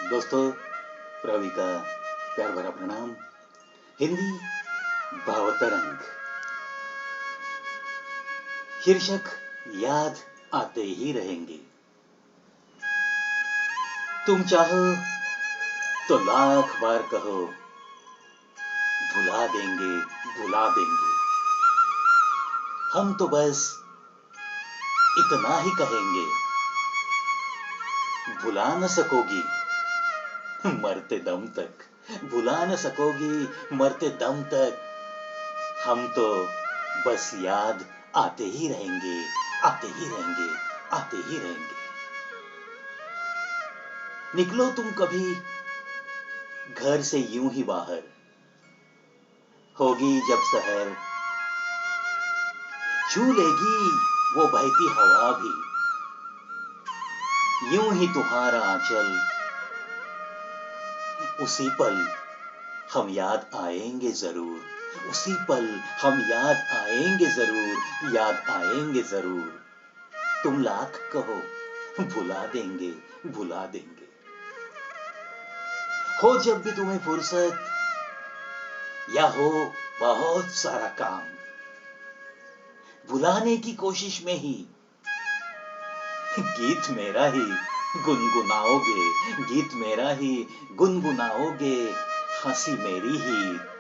दोस्तों, रवि का प्यार भरा प्रणाम। हिंदी भावतरंग शीर्षक याद आते ही रहेंगे। तुम चाहो तो लाख बार कहो, भुला देंगे भुला देंगे। हम तो बस इतना ही कहेंगे, भुला न सकोगी मरते दम तक, भुला न सकोगी मरते दम तक। हम तो बस याद आते ही रहेंगे, आते ही रहेंगे, आते ही रहेंगे। निकलो तुम कभी घर से यूं ही बाहर, होगी जब शहर, छू लेगी वो बहती हवा भी, यूं ही तुम्हारा आंचल। उसी पल हम याद आएंगे जरूर, उसी पल हम याद आएंगे जरूर, याद आएंगे जरूर। तुम लाख कहो, भुला देंगे भुला देंगे। हो जब भी तुम्हें फुर्सत या हो बहुत सारा काम, भुलाने की कोशिश में ही गीत मेरा ही गुनगुनाओगे, गीत मेरा ही गुनगुनाओगे। हंसी मेरी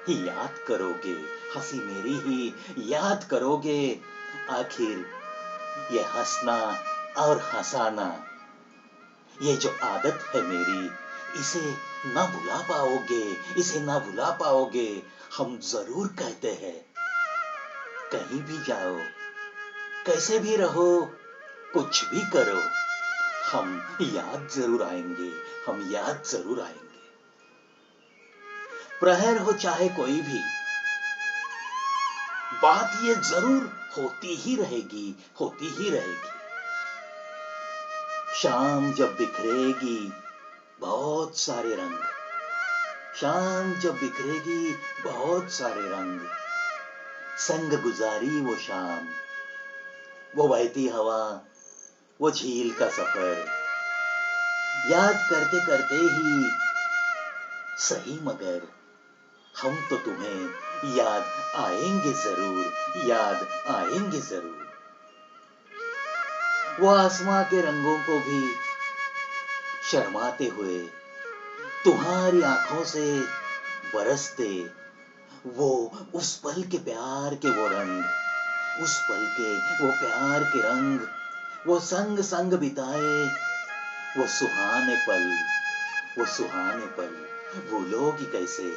ही याद करोगे, हंसी मेरी ही याद करोगे। आखिर ये हंसना और हंसाना, ये जो आदत है मेरी, इसे ना भुला पाओगे, इसे ना भुला पाओगे। हम जरूर कहते हैं, कहीं भी जाओ, कैसे भी रहो, कुछ भी करो, हम याद जरूर आएंगे, हम याद जरूर आएंगे। प्रहर हो चाहे कोई भी, बात ये जरूर होती ही रहेगी, होती ही रहेगी। शाम जब बिखरेगी बहुत सारे रंग, शाम जब बिखरेगी बहुत सारे रंग, संग गुजारी वो शाम, वो बहती हवा, वो झील का सफर, याद करते करते ही सही, मगर हम तो तुम्हें याद आएंगे जरूर, याद आएंगे जरूर। वो आसमां के रंगों को भी शर्माते हुए तुम्हारी आंखों से बरसते, वो उस पल के प्यार के वो रंग, उस पल के वो प्यार के रंग, वो संग संग बिताए वो सुहाने पल, वो सुहाने पल। भूलोगी कैसे,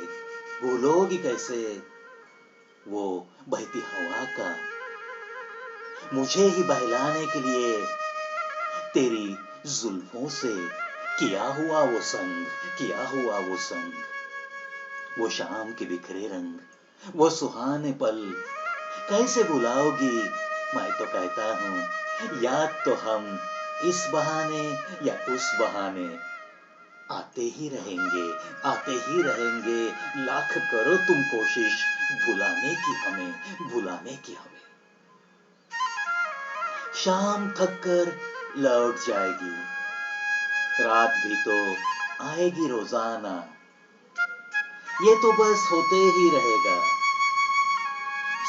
भूलोगी कैसे वो बहती हवा का, मुझे ही बहलाने के लिए तेरी जुल्फों से किया हुआ वो संग, किया हुआ वो संग। वो शाम के बिखरे रंग, वो सुहाने पल कैसे भुलाओगी। मैं तो कहता हूं, याद तो हम इस बहाने या उस बहाने आते ही रहेंगे, आते ही रहेंगे। लाख करो तुम कोशिश भुलाने की हमें, भुलाने की हमें। शाम थक कर लौट जाएगी, रात भी तो आएगी रोजाना, ये तो बस होते ही रहेगा।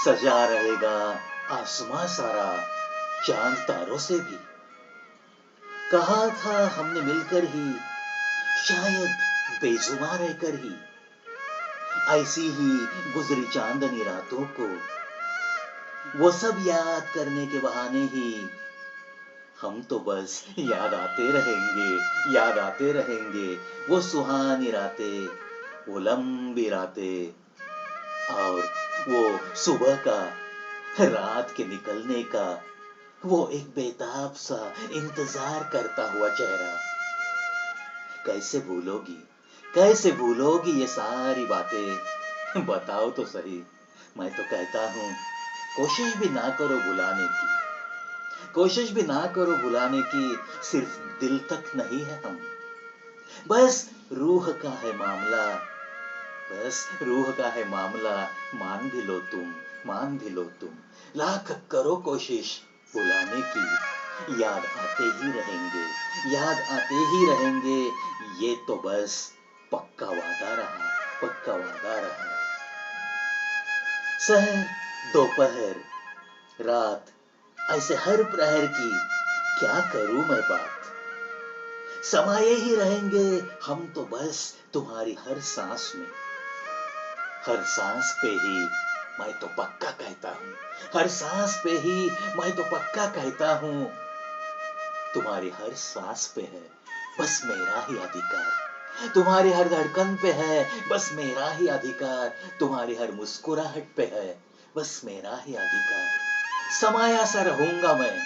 सजा रहेगा आसमां सारा चांद तारों से भी। कहा था हमने मिलकर ही, शायद बेजुबान रहकर ही, ऐसी ही गुजरी चांदनी रातों को, वो सब याद करने के बहाने ही हम तो बस याद आते रहेंगे, याद आते रहेंगे। वो सुहानी रातें, वो लंबी रातें, और वो सुबह का, रात के निकलने का वो एक बेताब सा इंतजार करता हुआ चेहरा। कैसे भूलोगी, कैसे भूलोगी ये सारी बातें, बताओ तो सही। मैं तो कहता हूं, कोशिश भी ना करो भुलाने की, कोशिश भी ना करो भुलाने की। सिर्फ दिल तक नहीं है हम, बस रूह का है मामला, बस रूह का है मामला। मान भी लो तुम, मान भी लो तुम। लाख करो कोशिश भुलाने की, याद आते ही रहेंगे, याद आते ही रहेंगे, ये तो बस पक्का वादा रहा, पक्का वादा रहा। सहर, दोपहर, रात, ऐसे हर प्रहर की क्या करूं मैं बात। समाये ही रहेंगे हम तो बस तुम्हारी हर सांस में। हर सांस पे ही मैं तो पक्का कहता हूं, हर सांस पे ही मैं तो पक्का कहता हूं, तुम्हारी हर सांस पे है बस मेरा ही अधिकार। तुम्हारी हर धड़कन पे है बस मेरा ही अधिकार। तुम्हारी हर मुस्कुराहट पे है बस मेरा ही अधिकार। समाया सा रहूंगा मैं,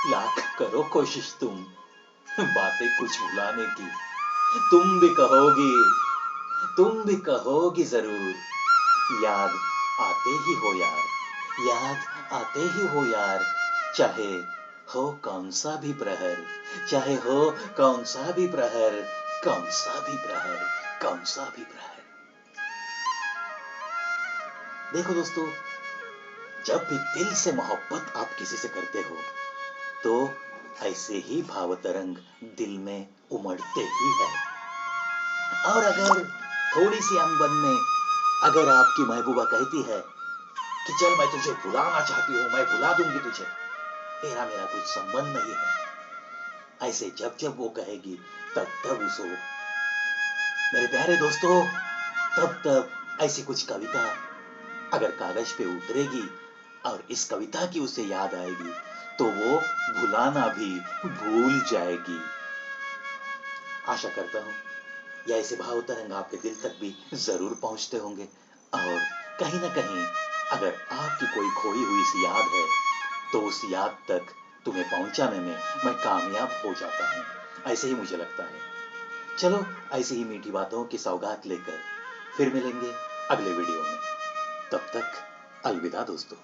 लाख करो कोशिश तुम बातें कुछ भुलाने की। तुम भी कहोगी, तुम भी कहोगी जरूर, याद आते ही हो यार, याद आते ही हो यार। चाहे हो कौन सा भी प्रहर, चाहे हो कौन सा भी प्रहर, कौन सा भी प्रहर, कौन सा भी प्रहर। देखो दोस्तों, जब भी दिल से मोहब्बत आप किसी से करते हो तो ऐसे ही भाव तरंग दिल में उमड़ते ही है। और अगर थोड़ी सी अनबन में अगर आपकी महबूबा कहती है कि चल मैं तुझे भुलाना चाहती हूं, मैं भुला दूंगी तुझे, तेरा मेरा कुछ संबंध नहीं है, ऐसे जब जब वो कहेगी तब तब उसको, मेरे प्यारे दोस्तों, तब तब ऐसी कुछ कविता अगर कागज पे उतरेगी और इस कविता की उसे याद आएगी तो वो भुलाना भी भूल जाएगी। आशा करता हूं या ऐसे भाव तरंग आपके दिल तक भी जरूर पहुंचते होंगे और कहीं ना कहीं अगर आपकी कोई खोई हुई सी याद है तो उस याद तक तुम्हें पहुंचाने में मैं कामयाब हो जाता हूं, ऐसे ही मुझे लगता है। चलो ऐसी ही मीठी बातों की सौगात लेकर फिर मिलेंगे अगले वीडियो में। तब तक अलविदा दोस्तों।